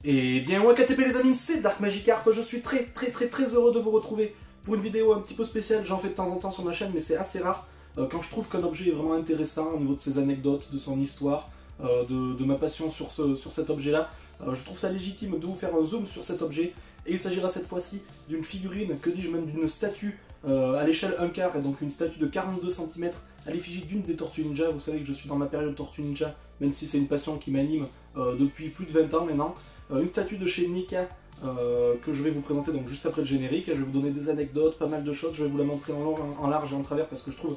Et bien WKTP les amis, c'est Dark Magikarp, je suis très heureux de vous retrouver pour une vidéo un petit peu spéciale. J'en fais de temps en temps sur ma chaîne mais c'est assez rare quand je trouve qu'un objet est vraiment intéressant au niveau de ses anecdotes, de son histoire, de ma passion sur cet objet là. Je trouve ça légitime de vous faire un zoom sur cet objet et il s'agira cette fois-ci d'une figurine, que dis-je même d'une statue à l'échelle 1/4, et donc une statue de 42 cm à l'effigie d'une des Tortues Ninja. Vous savez que je suis dans ma période Tortue Ninja, même si c'est une passion qui m'anime depuis plus de 20 ans maintenant. Une statue de chez Nika que je vais vous présenter donc juste après le générique. Je vais vous donner des anecdotes, pas mal de choses, je vais vous la montrer en long, en large et en travers parce que je trouve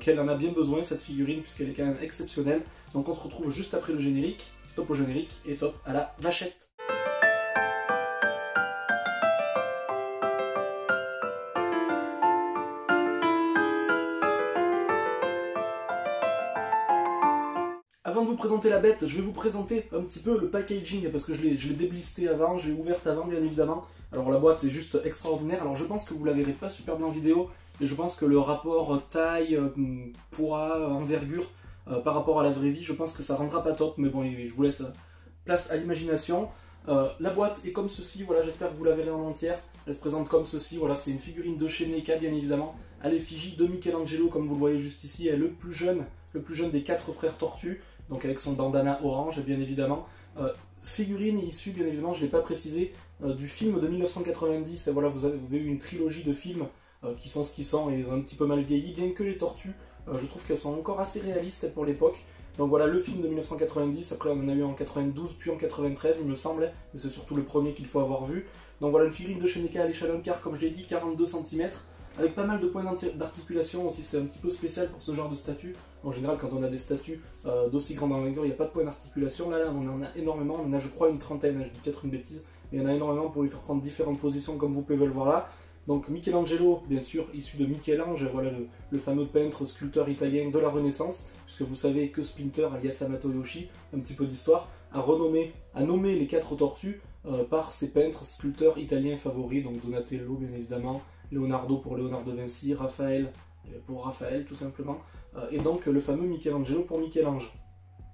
qu'elle en a bien besoin cette figurine puisqu'elle est quand même exceptionnelle. Donc on se retrouve juste après le générique. Top au générique et top à la vachette. Avant de vous présenter la bête, je vais vous présenter un petit peu le packaging parce que je l'ai déblisté avant, je l'ai ouverte avant bien évidemment. Alors la boîte est juste extraordinaire. Alors je pense que vous la verrez pas super bien en vidéo, et je pense que le rapport taille, poids, envergure par rapport à la vraie vie, je pense que ça rendra pas top, mais bon, je vous laisse place à l'imagination. La boîte est comme ceci, voilà, j'espère que vous la verrez en entière. Elle se présente comme ceci, voilà, c'est une figurine de chez Nika bien évidemment, à l'effigie de Michelangelo comme vous le voyez juste ici, est le plus jeune des 4 frères tortues, donc avec son bandana orange bien évidemment. Figurine issue bien évidemment, je ne l'ai pas précisé, du film de 1990, et voilà, vous avez eu une trilogie de films qui sont ce qu'ils sont et ils ont un petit peu mal vieilli, bien que les tortues, je trouve qu'elles sont encore assez réalistes pour l'époque. Donc voilà le film de 1990, après on en a eu en 92 puis en 93 il me semble, mais c'est surtout le premier qu'il faut avoir vu. Donc voilà une figurine de chez Nika à l'échelle 1/4 comme je l'ai dit, 42 cm, avec pas mal de points d'articulation aussi, c'est un petit peu spécial pour ce genre de statue. En général quand on a des statues d'aussi grande envergure il n'y a pas de points d'articulation, là on en a énormément, on en a je crois une trentaine, je dis peut-être une bêtise, mais il y en a énormément pour lui faire prendre différentes positions comme vous pouvez le voir là. Donc Michelangelo, bien sûr, issu de Michel-Ange, voilà le fameux peintre, sculpteur italien de la Renaissance, puisque vous savez que Splinter, alias Hamato Yoshi, un petit peu d'histoire, a nommé les 4 tortues par ses peintres, sculpteurs italiens favoris, donc Donatello bien évidemment, Leonardo pour Léonard de Vinci, Raphaël pour Raphaël tout simplement, et donc le fameux Michelangelo pour Michel-Ange.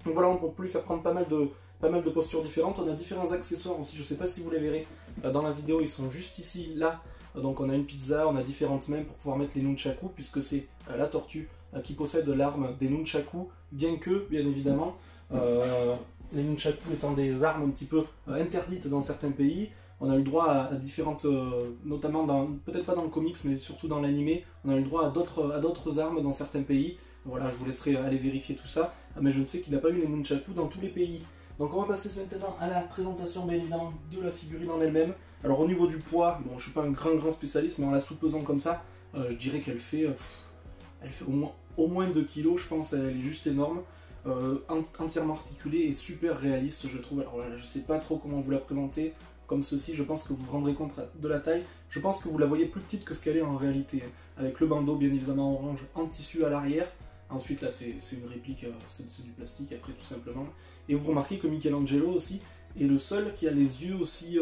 Donc voilà, on peut lui faire prendre pas mal de postures différentes. On a différents accessoires aussi, je ne sais pas si vous les verrez dans la vidéo, ils sont juste ici, là. Donc on a une pizza, on a différentes mains pour pouvoir mettre les nunchaku, puisque c'est la tortue qui possède l'arme des nunchaku, bien que, bien évidemment, les nunchaku étant des armes un petit peu interdites dans certains pays. On a eu le droit à différentes, notamment peut-être pas dans le comics, mais surtout dans l'animé, on a eu le droit à d'autres armes dans certains pays. Voilà, je vous laisserai aller vérifier tout ça, mais je ne sais qu'il n'a pas eu les nunchaku dans tous les pays. Donc on va passer maintenant à la présentation bien évidemment de la figurine en elle-même. Alors au niveau du poids, bon je suis pas un grand spécialiste, mais en la soupesant comme ça, je dirais qu'elle fait, au moins 2 kg, je pense, elle est juste énorme, entièrement articulée et super réaliste je trouve. Alors là, je sais pas trop comment vous la présenter, comme ceci, je pense que vous vous rendrez compte de la taille, je pense que vous la voyez plus petite que ce qu'elle est en réalité, avec le bandeau bien évidemment orange en tissu à l'arrière. Ensuite là c'est une réplique, c'est du plastique après tout simplement. Et vous remarquez que Michelangelo aussi est le seul qui a les yeux aussi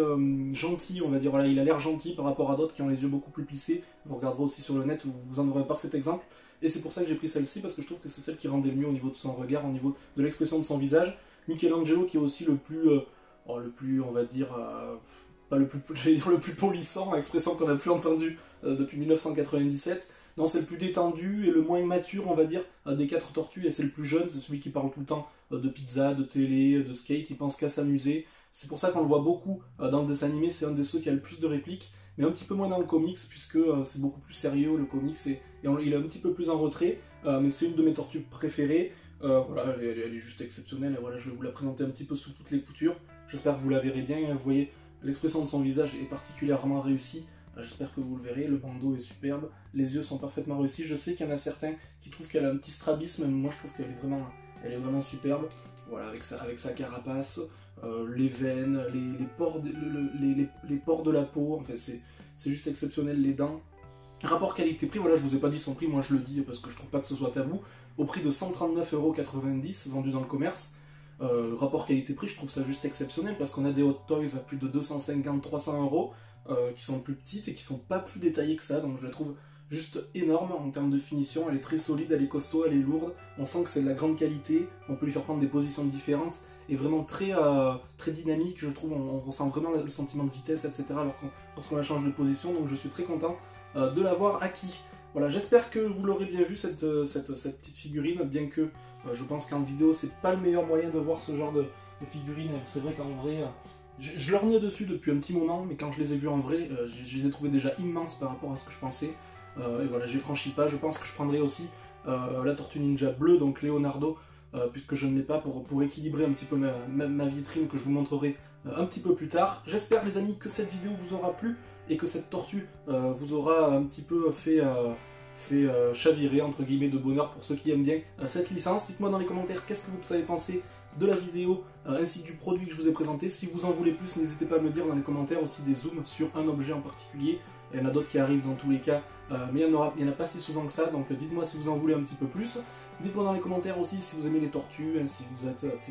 gentils, on va dire. Voilà, il a l'air gentil par rapport à d'autres qui ont les yeux beaucoup plus plissés. Vous regarderez aussi sur le net, vous en aurez un parfait exemple. Et c'est pour ça que j'ai pris celle-ci, parce que je trouve que c'est celle qui rendait le mieux au niveau de son regard, au niveau de l'expression de son visage. Michelangelo qui est aussi le plus, on va dire, pas le plus, j'allais dire le plus polissant, expression qu'on n'a plus entendue depuis 1997. Non, c'est le plus détendu et le moins mature, on va dire, des 4 tortues, et c'est le plus jeune, c'est celui qui parle tout le temps de pizza, de télé, de skate, il pense qu'à s'amuser. C'est pour ça qu'on le voit beaucoup dans le dessin animé, c'est un des ceux qui a le plus de répliques, mais un petit peu moins dans le comics, puisque c'est beaucoup plus sérieux, le comics, et il est un petit peu plus en retrait, mais c'est une de mes tortues préférées. Voilà, elle est juste exceptionnelle, et voilà, je vais vous la présenter un petit peu sous toutes les coutures. J'espère que vous la verrez bien, vous voyez, l'expression de son visage est particulièrement réussie. J'espère que vous le verrez, le bandeau est superbe, les yeux sont parfaitement réussis. Je sais qu'il y en a certains qui trouvent qu'elle a un petit strabisme, mais moi je trouve qu'elle est vraiment superbe. Voilà, avec sa carapace, les veines, les pores de la peau, enfin c'est juste exceptionnel, les dents. Rapport qualité-prix, voilà, je vous ai pas dit son prix, moi je le dis parce que je trouve pas que ce soit tabou, au prix de 139,90 € vendu dans le commerce. Rapport qualité-prix, je trouve ça juste exceptionnel parce qu'on a des Hot Toys à plus de 250-300 €. Qui sont plus petites et qui sont pas plus détaillées que ça, donc je la trouve juste énorme en termes de finition. Elle est très solide, elle est costaud, elle est lourde, on sent que c'est de la grande qualité, on peut lui faire prendre des positions différentes, est vraiment très dynamique, je trouve, on ressent vraiment le sentiment de vitesse, etc. Lorsqu'on la change de position, donc je suis très content de l'avoir acquis. Voilà, j'espère que vous l'aurez bien vu cette petite figurine, bien que je pense qu'en vidéo c'est pas le meilleur moyen de voir ce genre de figurine. C'est vrai qu'en vrai, je lorgnais dessus depuis un petit moment, mais quand je les ai vus en vrai, je les ai trouvés déjà immenses par rapport à ce que je pensais. Et voilà, j'ai franchi pas. Je pense que je prendrai aussi la Tortue Ninja bleue, donc Leonardo, puisque je ne l'ai pas, pour équilibrer un petit peu ma vitrine que je vous montrerai un petit peu plus tard. J'espère les amis que cette vidéo vous aura plu et que cette tortue vous aura un petit peu fait chavirer entre guillemets de bonheur pour ceux qui aiment bien cette licence. Dites-moi dans les commentaires qu'est-ce que vous avez pensé de la vidéo ainsi que du produit que je vous ai présenté. Si vous en voulez plus, n'hésitez pas à me le dire dans les commentaires, aussi des zooms sur un objet en particulier. Il y en a d'autres qui arrivent dans tous les cas, mais il n'y en a pas si souvent que ça, donc dites-moi si vous en voulez un petit peu plus. Dites-moi dans les commentaires aussi si vous aimez les tortues, hein, si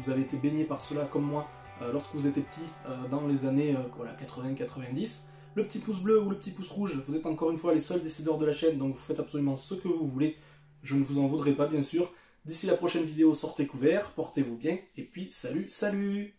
vous avez été baigné par cela comme moi lorsque vous étiez petit dans les années 80-90. Le petit pouce bleu ou le petit pouce rouge, vous êtes encore une fois les seuls décideurs de la chaîne, donc vous faites absolument ce que vous voulez. Je ne vous en voudrais pas bien sûr. D'ici la prochaine vidéo, sortez couverts, portez-vous bien, et puis salut, salut!